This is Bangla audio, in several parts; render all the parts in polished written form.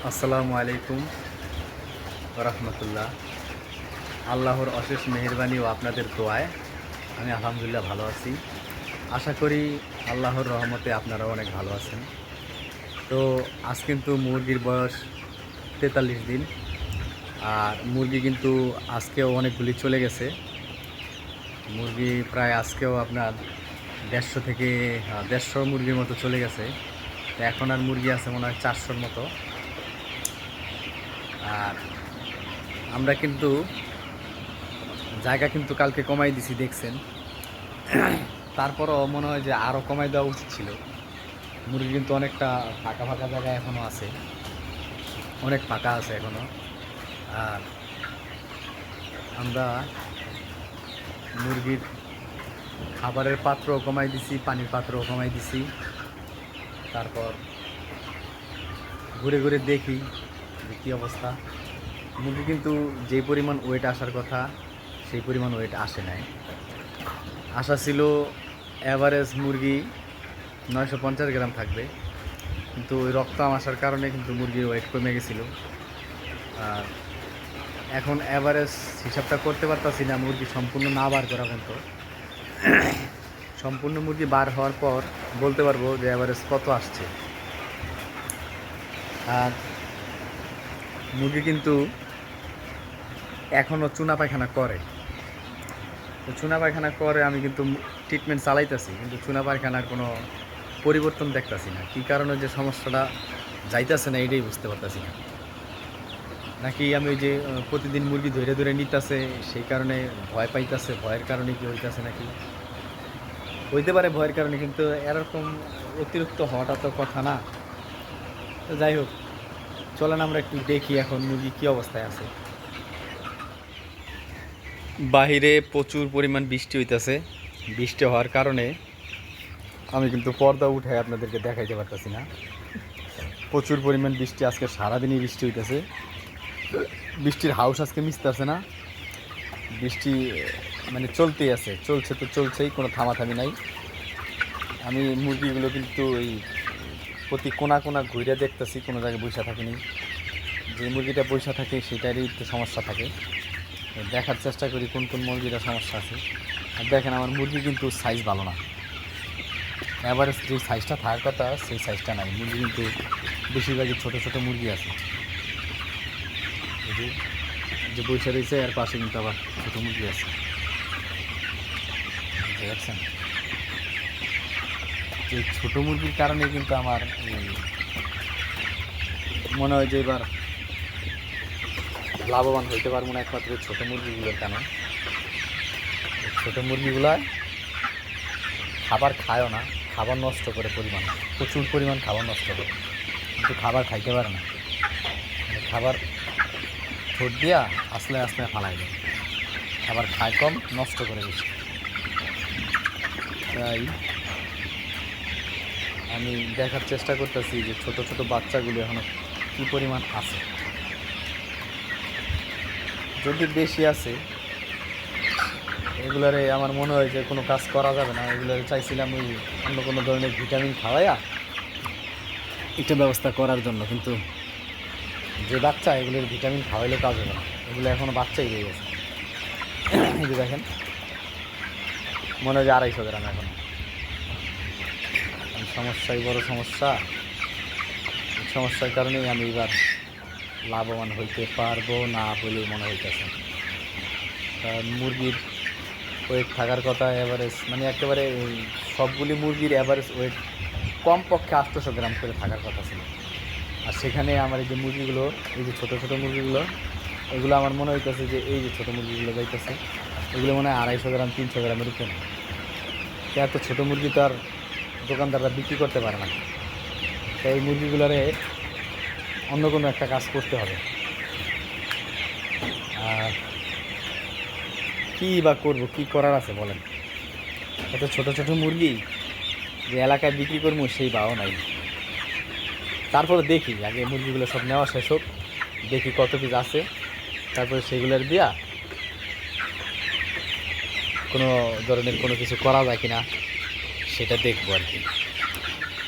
আসসালামু আলাইকুম রহমতুল্লাহ। আল্লাহর অশেষ মেহেরবানি ও আপনাদের দোয়ায় আমি আলহামদুলিল্লাহ ভালো আছি। আশা করি আল্লাহর রহমতে আপনারাও অনেক ভালো আছেন। তো আজ কিন্তু মুরগির বয়স 43 দিন, আর মুরগি কিন্তু আজকেও অনেকগুলি চলে গেছে। মুরগি প্রায় আজকেও আপনার 150 থেকে 150 মুরগির মতো চলে গেছে। তো এখন আর মুরগি আছে মনে হয় 400-র মতো। আর আমরা কিন্তু জায়গা কিন্তু কালকে কমাই দিছি দেখছেন। তারপরও মনে হয় যে আরও কমাই দেওয়া উচিত ছিল। মুরগি কিন্তু অনেকটা ফাঁকা ফাঁকা জায়গা এখনও আছে, অনেক ফাঁকা আছে এখনও। আর আমরা মুরগির খাবারের পাত্রও কমাই দিছি, পানির পাত্রও কমাই দিছি। তারপর ঘুরে ঘুরে দেখি যে কী অবস্থা। মুরগি কিন্তু যে পরিমাণ ওয়েট আসার কথা সেই পরিমাণ ওয়েট আসে নাই। আশা ছিল অ্যাভারেজ মুরগি 950 গ্রাম থাকবে, কিন্তু ওই রক্তাম আসার কারণে কিন্তু মুরগির ওয়েট কমে গেছিলো। আর এখন অ্যাভারেজ হিসাবটা করতে পারতাছি না মুরগি সম্পূর্ণ না বার করা পর্যন্ত। সম্পূর্ণ মুরগি বার হওয়ার পর বলতে পারবো যে অ্যাভারেজ কত আসছে। আর মুরগি কিন্তু এখনও চুনা পায়খানা করে। তো চুনা পায়খানা করে আমি কিন্তু ট্রিটমেন্ট চালাইতেছি, কিন্তু চুনা পায়খানার কোনো পরিবর্তন দেখতেছি না। কী কারণে যে সমস্যাটা যাইতেছে না এটাই বুঝতে পারতেছি না। নাকি আমি ওই যে প্রতিদিন মুরগি ধরে ধরে নিতেছে সেই কারণে ভয় পাইতেছে, ভয়ের কারণে কি হইতেছে নাকি? হইতে পারে ভয়ের কারণে, কিন্তু এরকম অতিরিক্ত হওয়াটা তো কথা না। তো যাই হোক, চলেন আমরা একটু দেখি এখন মুরগি কী অবস্থায় আছে। বাহিরে প্রচুর পরিমাণ বৃষ্টি হইতেছে। বৃষ্টি হওয়ার কারণে আমি কিন্তু পর্দা উঠায় আপনাদেরকে দেখাইতে পারতেছি না। প্রচুর পরিমাণ বৃষ্টি, আজকে সারাদিনই বৃষ্টি হইতেছে। বৃষ্টির হাউস আজকে মিশতেছে না। বৃষ্টি মানে চলতেই আছে, চলছে তো চলছেই, কোনো থামাথামি নাই। আমি মুরগিগুলো কিন্তু ওই প্রতি কোনা কোনা ঘুরে দেখতেছি, কোনো জায়গায় বসে থাকিনি। যে মুরগিটা বসে থাকে সেটারই একটু সমস্যা থাকে। দেখার চেষ্টা করি কোন কোন মুরগিটা সমস্যা আছে। আর দেখেন আমার মুরগি কিন্তু সাইজ ভালো না। এভারেজ যে সাইজটা থাকার কথা সেই সাইজটা নাই। মুরগি কিন্তু বেশিরভাগই ছোটো ছোটো মুরগি আছে। এই যে বসে রয়েছে এর পাশে কিন্তু আবার ছোটো মুরগি আছে, বুঝতে পারছেন? এই ছোটো মুরগির কারণে কিন্তু আমার মনে হয় যে এবার লাভবান হইতে পারবো না, একমাত্র ছোটো মুরগিগুলোর কারণে। ছোটো মুরগিগুলো খাবার খায়ও না, খাবার নষ্ট করে পরিমাণ, প্রচুর পরিমাণ খাবার নষ্ট করে, কিন্তু খাবার খাইতে পারে না। খাবার ঠোঁট দিয়া আসলে আসলে ফালাই দেয়, খাবার খায় কম, নষ্ট করে বেশি। তাই আমি দেখার চেষ্টা করতেছি যে ছোট ছোট বাচ্চাগুলো এখনও কী পরিমাণ আছে। যদি বেশি আছে এগুলারে আমার মনে হয় যে কোনো কাজ করা যাবে না। এগুলারে চাইছিলাম ওই অন্য কোনো ধরনের ভিটামিন খাওয়াইয়া এটা ব্যবস্থা করার জন্য, কিন্তু যে বাচ্চা এগুলোর ভিটামিন খাওয়াইলে কাজ হবে না। এগুলো এখনও বাচ্চাই রয়ে গেছে। এই যে দেখেন, মনে হয় যে 250 গ্রাম এখন। সমস্যাই বড় সমস্যা। এই সমস্যার কারণেই আমি এবার লাভবান হইতে পারবো না বলেই মনে হইতেছে। মুরগির ওয়েট থাকার কথা অ্যাভারেজ, মানে একেবারে সবগুলি মুরগির অ্যাভারেজ ওয়েট কমপক্ষে 800 গ্রাম করে থাকার কথা ছিল। আর সেখানে আমার এই যে মুরগিগুলো, এই যে ছোটো ছোটো মুরগিগুলো, এগুলো আমার মনে হইতেছে যে এই যে ছোটো মুরগিগুলো যাইতেছে এগুলো মনে হয় 250 গ্রাম 300 গ্রামের উপরে। এত ছোটো মুরগি তো আর দোকানদাররা বিক্রি করতে পারে না। তাই এই মুরগিগুলোরে অন্য কোনো একটা কাজ করতে হবে। আর কী বা করবো, কী করার আছে বলেন? এত ছোটো ছোটো মুরগি যে এলাকায় বিক্রি করবো সেই ভাও নাই। তারপরে দেখি, আগে মুরগিগুলো সব নেওয়া শেষ হোক, দেখি কত পিস আছে, তারপরে সেগুলোর দিয়া কোনো ধরনের কোনো কিছু করা যায় কিনা সেটা দেখবো আর কি।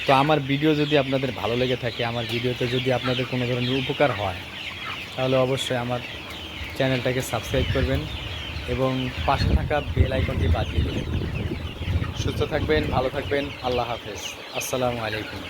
তো আমার ভিডিও যদি আপনাদের ভালো লেগে থাকে, আমার ভিডিওতে যদি আপনাদের কোনো ধরনের উপকার হয়, তাহলে অবশ্যই আমার চ্যানেলটাকে সাবস্ক্রাইব করবেন এবং পাশে থাকা বেল আইকনটি বাজিয়ে দেবেন। সুস্থ থাকবেন, ভালো থাকবেন। আল্লাহ হাফেজ। আসসালামু আলাইকুম।